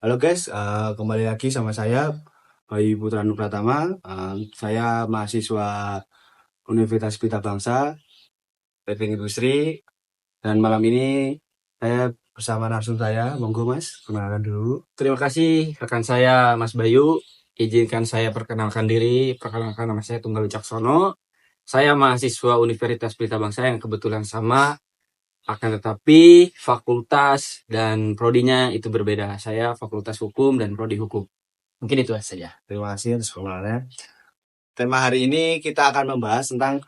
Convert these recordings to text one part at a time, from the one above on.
Halo guys, kembali lagi sama saya Bayu Putra Pratama. Saya mahasiswa Universitas Pelita Bangsa, Teknik Industri. Dan malam ini saya bersama narsum saya. Monggo Mas, perkenalkan dulu. Terima kasih rekan saya Mas Bayu. Izinkan saya perkenalkan diri. Perkenalkan, nama saya Tunggal Wicaksono. Saya mahasiswa Universitas Pelita Bangsa yang kebetulan sama, akan tetapi fakultas dan prodinya itu berbeda. Saya Fakultas Hukum dan prodi Hukum. Mungkin itu saja. Terima kasih atas perkenalannya. Tema hari ini kita akan membahas tentang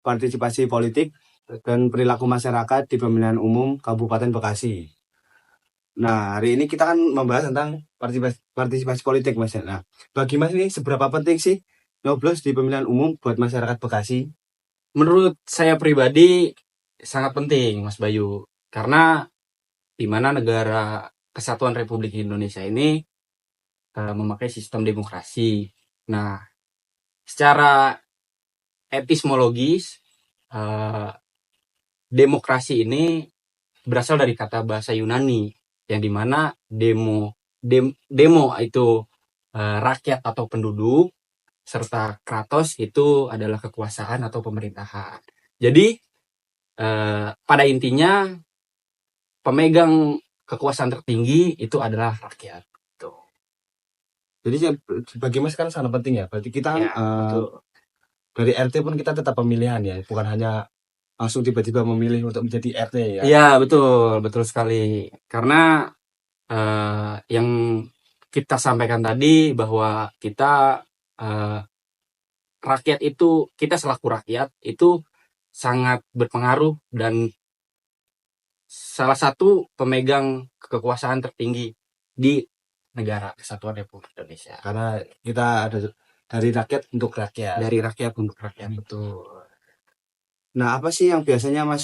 partisipasi politik dan perilaku masyarakat di pemilihan umum Kabupaten Bekasi. Nah, hari ini kita kan membahas tentang partisipasi politik, Mas. Nah, bagi Mas ini seberapa penting sih nyoblos di pemilihan umum buat masyarakat Bekasi? Menurut saya pribadi sangat penting, Mas Bayu. Karena di mana negara Kesatuan Republik Indonesia ini memakai sistem demokrasi. Nah, secara epismologis, demokrasi ini berasal dari kata bahasa Yunani yang dimana demo itu rakyat atau penduduk, serta kratos itu adalah kekuasaan atau pemerintahan. Jadi pada intinya pemegang kekuasaan tertinggi itu adalah rakyat. Tuh. Jadi bagi Mas kan sangat penting ya. Berarti kita kan Ya, betul. dari RT pun kita tetap pemilihan ya, bukan hanya langsung tiba-tiba memilih untuk menjadi RT ya. Ya, betul sekali. Karena yang kita sampaikan tadi bahwa kita rakyat itu, kita selaku rakyat itu sangat berpengaruh dan salah satu pemegang kekuasaan tertinggi di negara Kesatuan Republik Indonesia. Karena kita ada dari rakyat untuk rakyat. Dari rakyat untuk rakyat, betul. Nah, apa sih yang biasanya Mas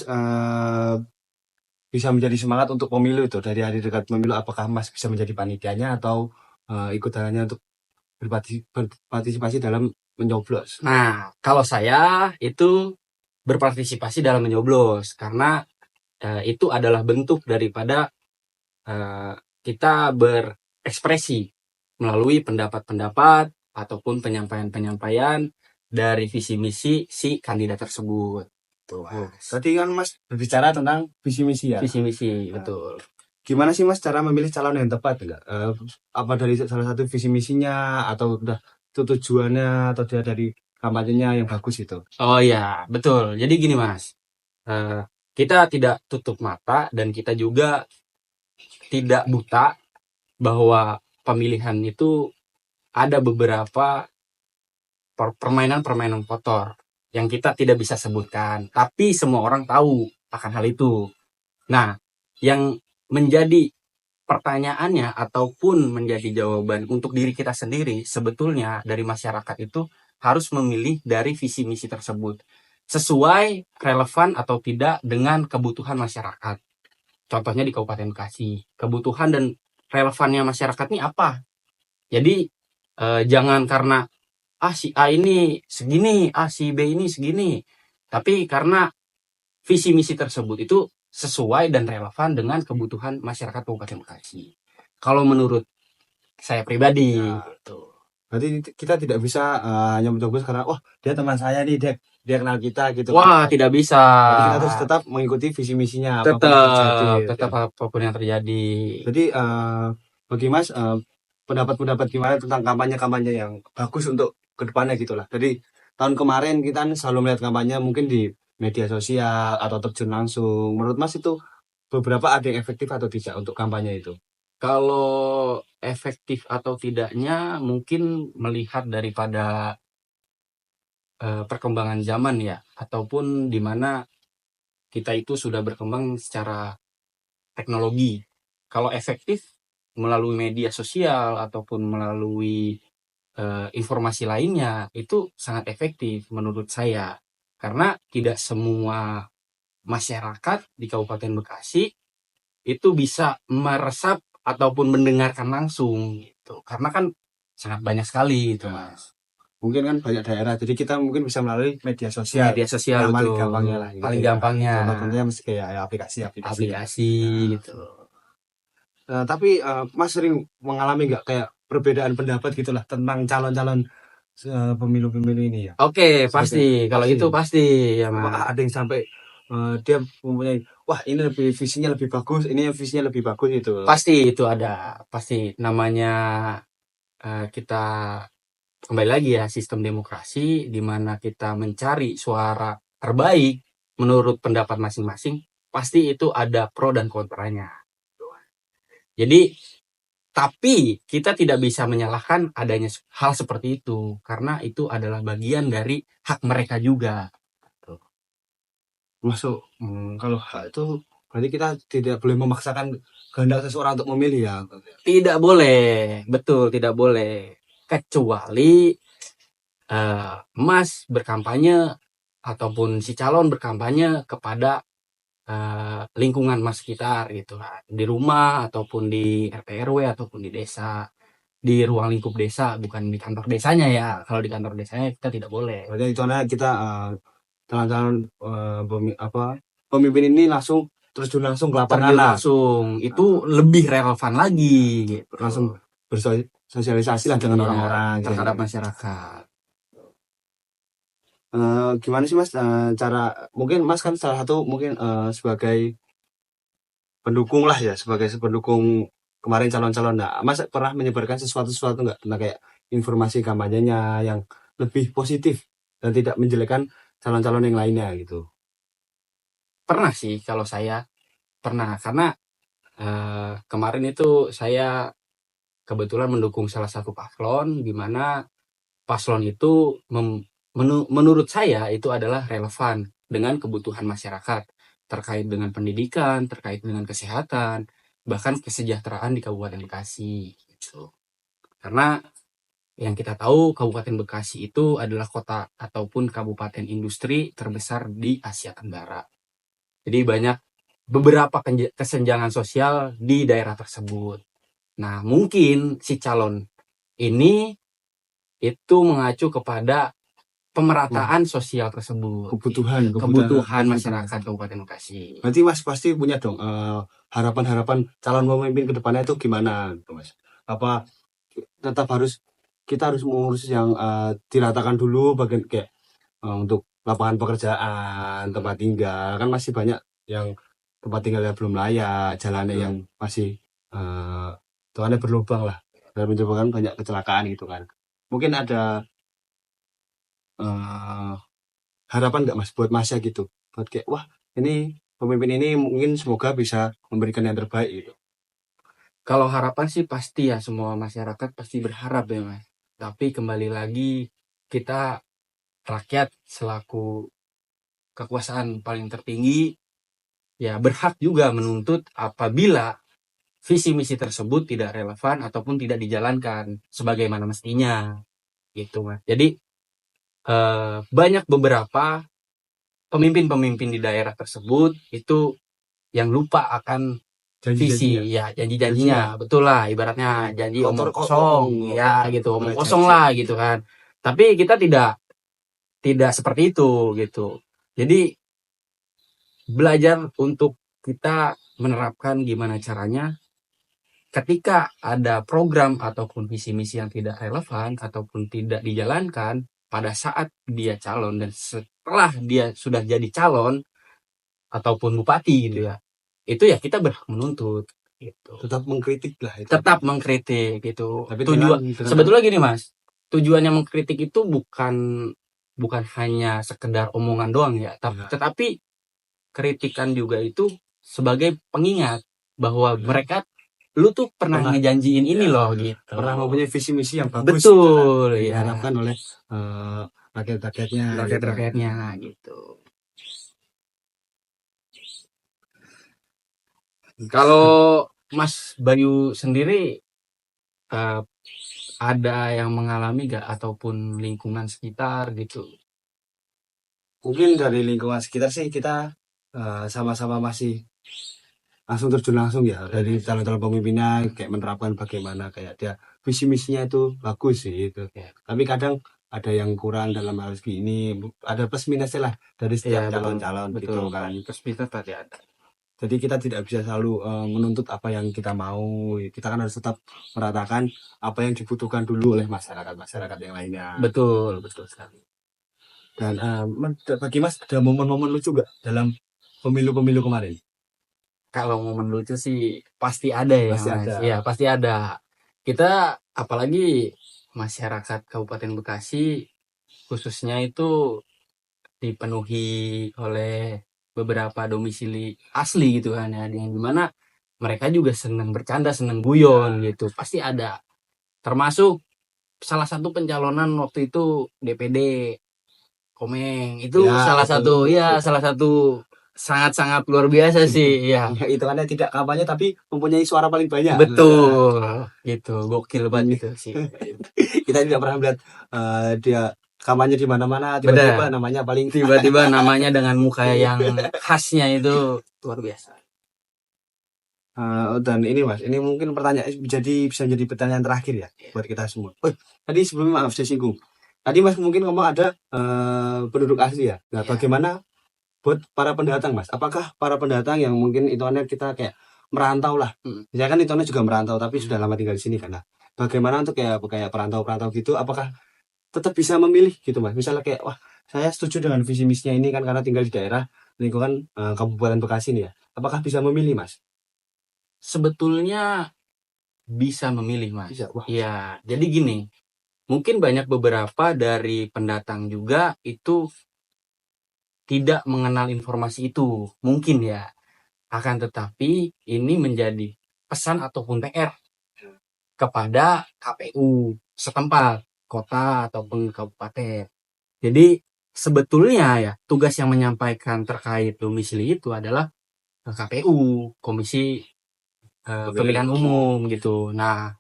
bisa menjadi semangat untuk pemilu itu dari hari dekat pemilu? Apakah Mas bisa menjadi panitianya atau ikut dalamnya untuk berpartisipasi dalam menyoblos? Nah, kalau saya itu berpartisipasi dalam menyoblos karena itu adalah bentuk daripada kita berekspresi melalui pendapat-pendapat ataupun penyampaian-penyampaian dari visi misi si kandidat tersebut. Tuh, Tadi kan Mas berbicara tentang visi misi ya. visi misi, betul. Gimana sih Mas cara memilih calon yang tepat enggak? Apa dari salah satu visi misinya atau udah itu tujuannya atau dia dari kampanyenya yang bagus itu? Oh ya, betul. Jadi gini Mas, kita tidak tutup mata dan kita juga tidak buta bahwa pemilihan itu ada beberapa permainan-permainan kotor yang kita tidak bisa sebutkan, tapi semua orang tahu akan hal itu. Nah, yang menjadi pertanyaannya ataupun menjadi jawaban untuk diri kita sendiri, sebetulnya dari masyarakat itu harus memilih dari visi misi tersebut sesuai relevan atau tidak dengan kebutuhan masyarakat. Contohnya di Kabupaten Bekasi, kebutuhan dan relevannya masyarakat ini apa? Jadi jangan karena si A ini segini, si B ini segini, tapi karena visi misi tersebut itu sesuai dan relevan dengan kebutuhan masyarakat Kabupaten Bekasi. Kalau menurut saya pribadi, gitu. Berarti kita tidak bisa hanya mencoblos karena dia teman saya nih, dia kenal kita gitu. Wah, tidak bisa. Jadi kita harus tetap mengikuti visi misinya apapun yang terjadi. Tetap apapun yang terjadi. Jadi bagi Mas pendapat-pendapat gimana tentang kampanye-kampanye yang bagus untuk kedepannya gitulah. Jadi tahun kemarin kita selalu melihat kampanye mungkin di media sosial atau terjun langsung. Menurut Mas itu beberapa ada yang efektif atau tidak untuk kampanye itu? Kalau efektif atau tidaknya mungkin melihat daripada perkembangan zaman ya, ataupun di mana kita itu sudah berkembang secara teknologi. Kalau efektif melalui media sosial ataupun melalui informasi lainnya itu sangat efektif menurut saya, karena tidak semua masyarakat di Kabupaten Bekasi itu bisa meresap ataupun mendengarkan langsung gitu, karena kan sangat banyak sekali itu Mas. Mungkin kan banyak daerah, jadi kita mungkin bisa melalui media sosial. Media sosial yang itu paling gampangnya lah. paling gampangnya. Contohnya mesti kayak aplikasi Aplikasi gitu. Tapi Mas sering mengalami nggak kayak perbedaan pendapat gitulah tentang calon-calon pemilu-pemilu ini ya? Oke, Sebagai pasti. Kalau itu pasti ya, apakah Mas. ada yang sampai dia mempunyai wah ini lebih visinya lebih bagus, ini visinya lebih bagus itu. Pasti itu ada. Pasti namanya kita kembali lagi ya sistem demokrasi di mana kita mencari suara terbaik menurut pendapat masing-masing. Pasti itu ada pro dan kontranya. Jadi tapi kita tidak bisa menyalahkan adanya hal seperti itu karena itu adalah bagian dari hak mereka juga. Masuk kalau hak itu berarti kita tidak boleh memaksakan kehendak seseorang untuk memilih ya. Tidak boleh, betul tidak boleh. Kecuali Mas berkampanye ataupun si calon berkampanye kepada lingkungan Mas sekitar gitu kan. Di rumah ataupun di RT RW ataupun di desa, di ruang lingkup desa, bukan di kantor desanya ya. Kalau di kantor desanya kita tidak boleh. Berarti contohnya kita calon-calon pemimpin ini langsung terjun langsung ke lapangan Terjun lah, langsung itu lebih relevan lagi gitu. langsung bersosialisasi lah dengan Iya, orang-orang gitu. terhadap masyarakat. Gimana sih Mas cara mungkin Mas kan salah satu mungkin sebagai pendukung lah ya, sebagai pendukung kemarin calon-calon. Nah, Mas pernah menyebarkan sesuatu nggak tentang kayak informasi kampanyenya yang lebih positif dan tidak menjelekkan calon-calon yang lainnya gitu? Pernah sih kalau saya pernah karena kemarin itu saya kebetulan mendukung salah satu paslon di mana paslon itu menurut saya itu adalah relevan dengan kebutuhan masyarakat terkait dengan pendidikan, terkait dengan kesehatan, bahkan kesejahteraan di Kabupaten Bekasi gitu. Karena yang kita tahu Kabupaten Bekasi itu adalah kota ataupun kabupaten industri terbesar di Asia Tenggara. Jadi banyak beberapa kesenjangan sosial di daerah tersebut. Nah, mungkin si calon ini itu mengacu kepada pemerataan sosial tersebut. Kebutuhan masyarakat Kabupaten Bekasi. Berarti Mas pasti punya dong harapan-harapan calon pemimpin ke depannya itu gimana gitu, Mas? Apa tetap kita harus mengurus yang diratakan dulu bagian kayak untuk lapangan pekerjaan, tempat tinggal, kan masih banyak yang tempat tinggalnya belum layak, jalannya yang masih jalannya berlubang lah, dan menyebabkan banyak kecelakaan gitu kan. Mungkin ada harapan nggak Mas buat Masnya gitu, buat kayak wah ini pemimpin ini mungkin semoga bisa memberikan yang terbaik gitu. Kalau harapan sih pasti ya semua masyarakat pasti berharap ya Mas. Tapi kembali lagi kita rakyat selaku kekuasaan paling tertinggi ya berhak juga menuntut apabila visi misi tersebut tidak relevan ataupun tidak dijalankan sebagaimana mestinya gitu Mas. Jadi banyak beberapa pemimpin-pemimpin di daerah tersebut itu yang lupa akan visi ya janji-janjinya betul lah ibaratnya janji omong kosong ya gitu omong kosong lah gitu kan. Tapi kita tidak seperti itu gitu. Jadi belajar untuk kita menerapkan gimana caranya ketika ada program ataupun visi misi yang tidak relevan ataupun tidak dijalankan pada saat dia calon dan setelah dia sudah jadi calon ataupun bupati gitu ya. Itu ya kita berhak menuntut gitu. Tetap mengkritik lah itu. Tetap mengkritik gitu. Tapi sebetulnya gini Mas, tujuannya mengkritik itu bukan hanya sekedar omongan doang ya, tetapi kritikan juga itu sebagai pengingat bahwa mereka lu tuh pernah ngejanjiin ini loh gitu. Pernah mempunyai visi misi yang bagus. Betul gitu, ya. Diharapkan oleh rakyat-rakyatnya gitu. Kalau Mas Bayu sendiri ada yang mengalami gak ataupun lingkungan sekitar gitu? Mungkin dari lingkungan sekitar sih kita sama-sama masih langsung terjun langsung ya dari calon-calon pemimpinnya kayak menerapkan bagaimana kayak dia visi misinya itu bagus sih itu. Tapi kadang ada yang kurang dalam hal ini, ada plus minusnya lah dari setiap calon-calon gitu kan. Plus minus pasti ada. Jadi kita tidak bisa selalu menuntut apa yang kita mau. Kita kan harus tetap meratakan apa yang dibutuhkan dulu oleh masyarakat yang lainnya. Betul sekali. Dan bagi Mas ada momen-momen lucu nggak dalam pemilu-pemilu kemarin? Kalau momen lucu sih pasti ada ya, Pasti Mas. ada. Iya, pasti ada. Kita apalagi masyarakat Kabupaten Bekasi khususnya itu dipenuhi oleh beberapa domisili asli gitu kan ya, yang dimana mereka juga senang bercanda, senang guyon gitu. Pasti ada. Termasuk salah satu pencalonan waktu itu DPD Komeng itu Ya, salah betul. salah satu sangat-sangat luar biasa sih ya. Itu kan tidak kampanye tapi mempunyai suara paling banyak. Betul, gitu, gokil banget itu sih. Kita tidak pernah melihat dia kampanye di mana-mana, Benar. tiba-tiba namanya paling Tiba-tiba namanya dengan muka yang khasnya itu luar biasa. dan ini Mas, ini mungkin pertanyaan bisa jadi pertanyaan terakhir ya buat kita semua. Tadi sebelumnya maaf saya singgung. Tadi Mas mungkin ngomong ada penduduk asli ya. Nah, Iya. bagaimana buat para pendatang Mas? Apakah para pendatang yang mungkin hitungannya kita kayak merantau lah. Ya kan hitungannya juga merantau tapi sudah lama tinggal di sini kan. Nah, bagaimana untuk kayak perantau-perantau gitu apakah tetap bisa memilih gitu Mas? Misalnya kayak wah, saya setuju dengan visi misinya ini kan karena tinggal di daerah lingkungan Kabupaten Bekasi nih ya. Apakah bisa memilih Mas? Sebetulnya bisa memilih, Mas. Bisa. Wah. Ya, jadi gini. Mungkin banyak beberapa dari pendatang juga itu tidak mengenal informasi itu. Mungkin ya. Akan tetapi ini menjadi pesan ataupun PR kepada KPU setempat, kota ataupun kabupaten. Jadi sebetulnya ya tugas yang menyampaikan terkait domisili itu adalah KPU, Komisi Pemilihan Umum gitu. Nah,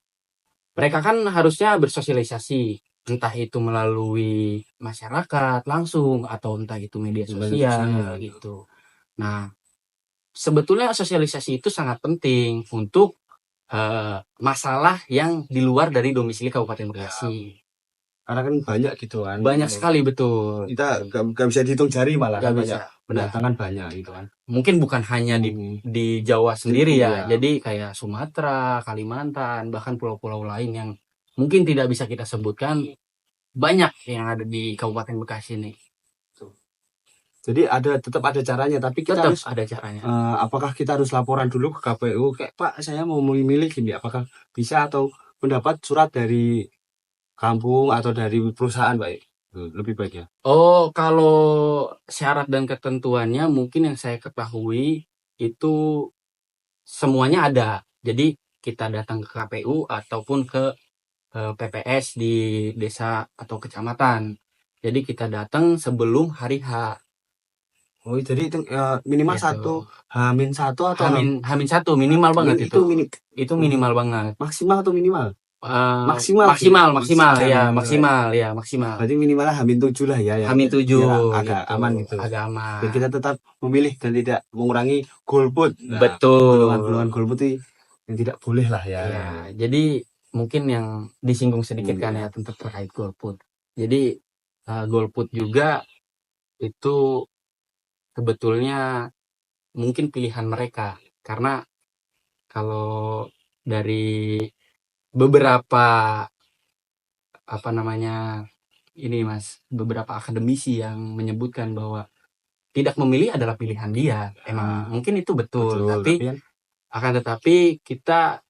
mereka kan harusnya bersosialisasi, entah itu melalui masyarakat langsung atau entah itu media sosial gitu. Nah, sebetulnya sosialisasi itu sangat penting untuk masalah yang di luar dari domisili Kabupaten Bekasi. Karena kan banyak gitu kan. Banyak sekali, betul. Kita gak bisa dihitung jari malah. Gak kan bisa. Pendatang kan banyak gitu kan. Mungkin bukan hanya di Jawa sendiri ya. Iya. Jadi kayak Sumatera, Kalimantan, bahkan pulau-pulau lain yang mungkin tidak bisa kita sebutkan, banyak yang ada di Kabupaten Bekasi ini. Jadi tetap ada caranya, tapi kita Tetap harus ada caranya. apakah kita harus laporan dulu ke KPU kayak Pak saya mau memilih gini, apakah bisa atau mendapat surat dari kampung atau dari perusahaan baik lebih baik ya. Oh, kalau syarat dan ketentuannya mungkin yang saya ketahui itu semuanya ada. Jadi kita datang ke KPU ataupun ke PPS di desa atau kecamatan. Jadi kita datang sebelum hari H. Oh jadi itu minimal Gitu. Hamin satu atau Hamin satu minimal banget itu. Itu minimal banget. Maksimal atau minimal? Maksimal ya, maksimal. Berarti minimalnya Hamin 7 lah ya. Hamin 7 agak gitu. aman gitu. Agak aman. Dan kita tetap memilih dan tidak mengurangi golput. Nah, betul. golongan golput itu yang tidak boleh lah ya. Ya, jadi mungkin yang disinggung sedikit kan ya tentang terkait golput. Jadi golput juga itu sebetulnya mungkin pilihan mereka, karena kalau dari beberapa ini Mas, beberapa akademisi yang menyebutkan bahwa tidak memilih adalah pilihan dia. Emang mungkin itu betul, tapi akan tetapi kita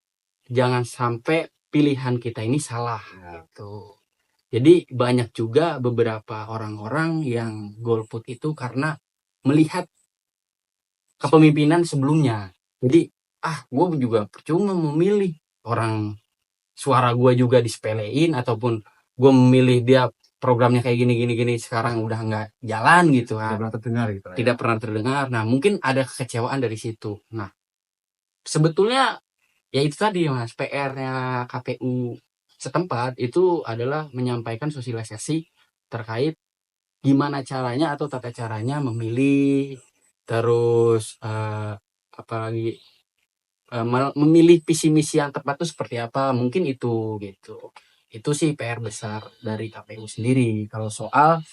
jangan sampai pilihan kita ini salah gitu. Jadi banyak juga beberapa orang-orang yang golput itu karena melihat kepemimpinan sebelumnya. Jadi gue juga percuma memilih orang, suara gue juga disepelein, ataupun gue memilih dia programnya kayak gini sekarang udah nggak jalan gitu kan. Tidak pernah terdengar gitu. Tidak pernah terdengar. Nah mungkin ada kekecewaan dari situ. Nah sebetulnya ya itu tadi Mas, PR-nya KPU setempat itu adalah menyampaikan sosialisasi terkait gimana caranya atau tata caranya memilih, terus apalagi memilih visi misi yang tepat itu seperti apa, mungkin itu gitu. Itu sih PR besar dari KPU sendiri kalau soal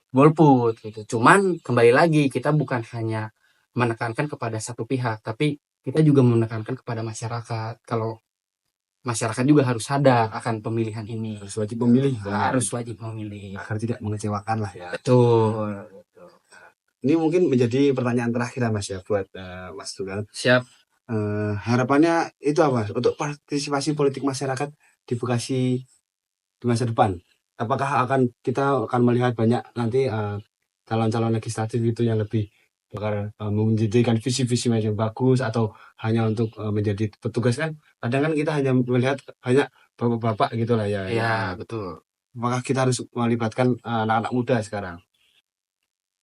golput gitu. Cuman kembali lagi kita bukan hanya menekankan kepada satu pihak, tapi kita juga menekankan kepada masyarakat. Kalau masyarakat juga harus sadar akan pemilihan ini. Harus wajib memilih. Harus wajib memilih. Agar tidak mengecewakan lah ya. Betul. Ini mungkin menjadi pertanyaan terakhir Mas ya buat Mas Tunggal. Siap. Harapannya itu apa untuk partisipasi politik masyarakat di Bekasi di masa depan? Apakah kita akan melihat banyak nanti calon-calon legislatif itu yang lebih bakal menjadikan visi-visi yang bagus, atau hanya untuk menjadi petugas? Kan kadang kan kita hanya melihat banyak bapak-bapak gitu lah ya. Iya, betul. Apakah kita harus melibatkan anak-anak muda sekarang?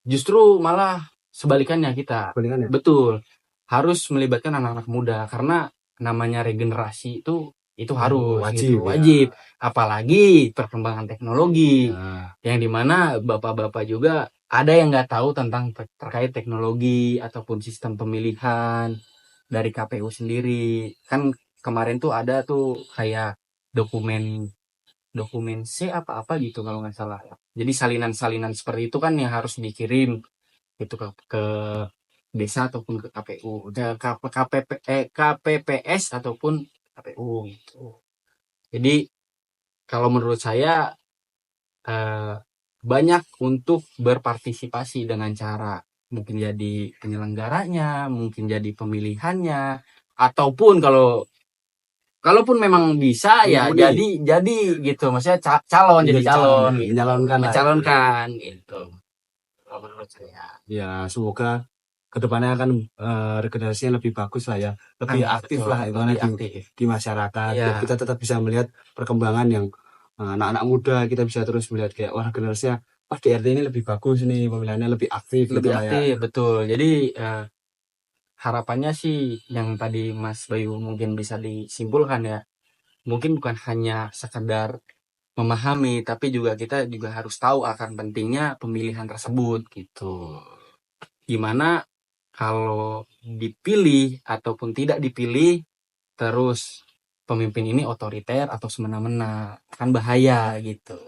Justru malah sebalikannya kita. Kebalikannya? Betul. Harus melibatkan anak-anak muda karena namanya regenerasi itu harus wajib, gitu. ya. Wajib. Apalagi perkembangan teknologi Nah, yang dimana bapak-bapak juga ada yang nggak tahu tentang terkait teknologi ataupun sistem pemilihan dari KPU sendiri. Kan kemarin tuh ada tuh kayak dokumen C apa-apa gitu kalau nggak salah. Jadi salinan-salinan seperti itu kan yang harus dikirim itu ke desa ataupun ke KPU, KPPS ataupun KPU gitu. Jadi kalau menurut saya banyak untuk berpartisipasi dengan cara mungkin jadi penyelenggaranya, mungkin jadi pemilihannya, ataupun kalaupun memang bisa ya jadi gitu, maksudnya calon jadi calon gitu. Mencalonkan gitu. Kalau menurut saya. Ya semoga kedepannya akan regenerasinya lebih bagus lah ya, lebih aktif lah itu di masyarakat. Ya. Kita tetap bisa melihat perkembangan yang anak-anak muda, kita bisa terus melihat kayak wah regenerasinya di RT ini lebih bagus nih, pemilihannya lebih aktif. Lebih aktif, betul. Jadi harapannya sih yang tadi Mas Bayu mungkin bisa disimpulkan ya, mungkin bukan hanya sekedar memahami, tapi juga kita juga harus tahu akan pentingnya pemilihan tersebut gitu. Gimana kalau dipilih ataupun tidak dipilih terus pemimpin ini otoriter atau semena-mena, kan bahaya gitu.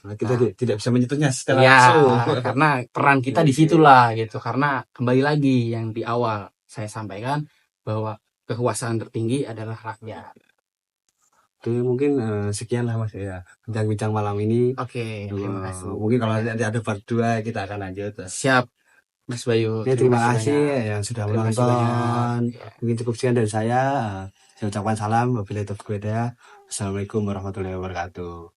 Kita tidak bisa menyentuhnya secara langsung karena peran kita disitulah gitu. Karena kembali lagi yang di awal saya sampaikan bahwa kekuasaan tertinggi adalah rakyat. Oke, mungkin sekian lah Mas ya bincang-bincang malam ini. Oke, terima kasih. Mungkin kalau nanti ada part 2 kita akan lanjut. Siap Mas Bayu. Terima kasih yang sudah menonton. Mungkin cukup sekian dari saya. Saya ucapkan salam. Wabillahi taufiq wal hidayah. Assalamualaikum warahmatullahi wabarakatuh.